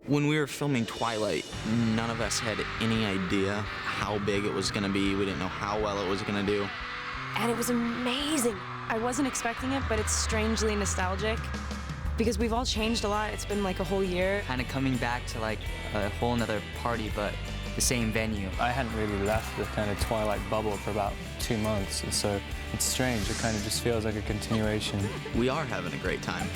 When we were filming Twilight, none of us had any idea how big it was gonna be. We didn't know how well it was gonna do. And it was amazing. I wasn't expecting it, but it's strangely nostalgic because we've all changed a lot. It's been like a whole year. Kind of coming back to like a whole nother party, but the same venue. I hadn't really left the kind of Twilight bubble for about 2 months, and so it's strange. It kind of just feels like a continuation. We are having a great time.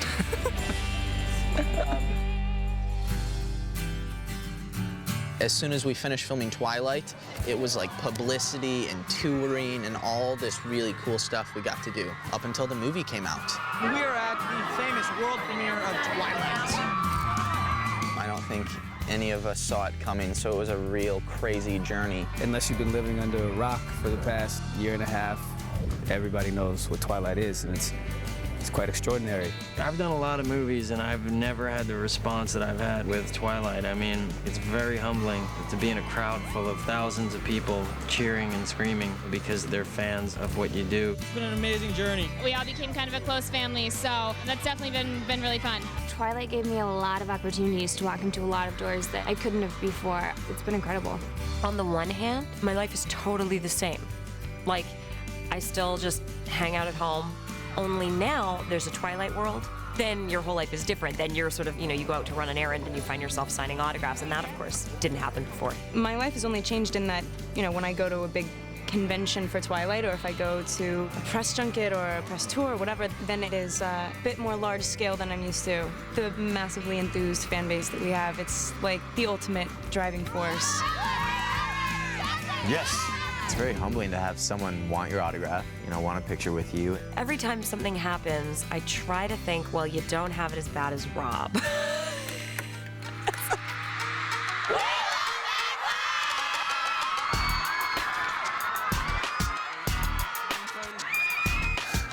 As soon as we finished filming Twilight, it was like publicity and touring and all this really cool stuff we got to do up until the movie came out. We are at the famous world premiere of Twilight. I don't think any of us saw it coming, so it was a real crazy journey. Unless you've been living under a rock for the past year and a half, everybody knows what Twilight is, and it's quite extraordinary. I've done a lot of movies, and I've never had the response that I've had with Twilight. I mean, it's very humbling to be in a crowd full of thousands of people cheering and screaming because they're fans of what you do. It's been an amazing journey. We all became kind of a close family, so that's definitely been really fun. Twilight gave me a lot of opportunities to walk into a lot of doors that I couldn't have before. It's been incredible. On the one hand, my life is totally the same. Like, I still just hang out at home. Only now there's a Twilight world. Then your whole life is different. Then you're sort of, you go out to run an errand and you find yourself signing autographs, and that, of course, didn't happen before. My life has only changed in that, when I go to a big convention for Twilight, or if I go to a press junket or a press tour or whatever, then it is a bit more large scale than I'm used to. The massively enthused fan base that we have, it's like the ultimate driving force. Yes. It's very humbling to have someone want your autograph, want a picture with you. Every time something happens, I try to think, well, you don't have it as bad as Rob.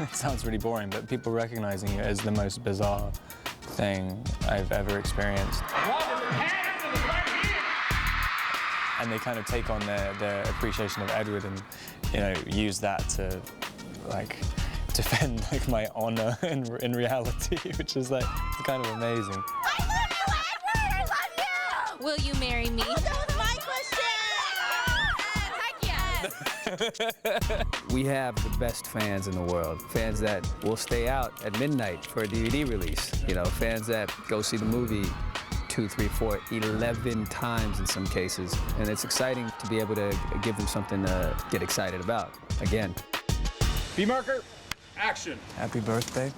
It sounds really boring, but people recognizing it as the most bizarre thing I've ever experienced. And they kind of take on their appreciation of Edward and, use that to, defend, my honor in reality, which is, it's kind of amazing. I love you, Edward! I love you! Will you marry me? That was my question! Heck yes! We have the best fans in the world. Fans that will stay out at midnight for a DVD release. Fans that go see the movie 2, 3, 4, 11 times in some cases. And it's exciting to be able to give them something to get excited about, again. B-marker, action. Happy birthday.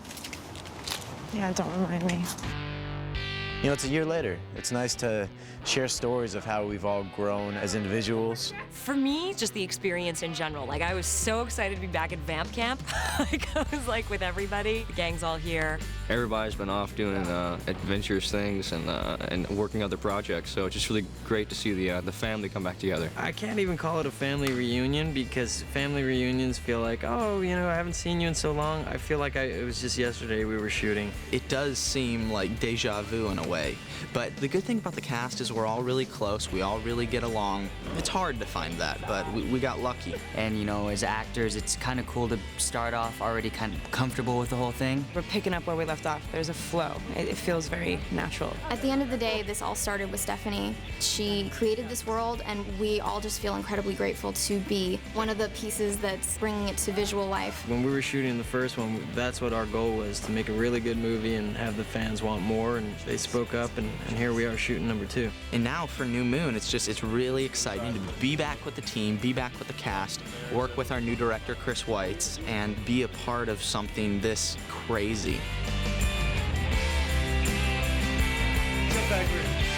Yeah, don't remind me. It's a year later. It's nice to share stories of how we've all grown as individuals. For me, just the experience in general. I was so excited to be back at Vamp Camp. I was with everybody. The gang's all here. Everybody's been off doing adventurous things and working other projects, so it's just really great to see the family come back together. I can't even call it a family reunion because family reunions feel like, oh, I haven't seen you in so long. I feel like it was just yesterday we were shooting. It does seem like deja vu in a way, but the good thing about the cast is we're all really close, we all really get along. It's hard to find that, but we got lucky. And, as actors, it's kind of cool to start off already kind of comfortable with the whole thing. We're picking up where we left off. There's a flow. It feels very natural. At the end of the day, this all started with Stephanie. She created this world, and we all just feel incredibly grateful to be one of the pieces that's bringing it to visual life. When we were shooting the first one, that's what our goal was, to make a really good movie and have the fans want more, and they spoke up, and here we are shooting number 2. And now for New Moon, it's really exciting to be back with the team, be back with the cast, work with our new director, Weitz, and be a part of something this crazy. Get back here.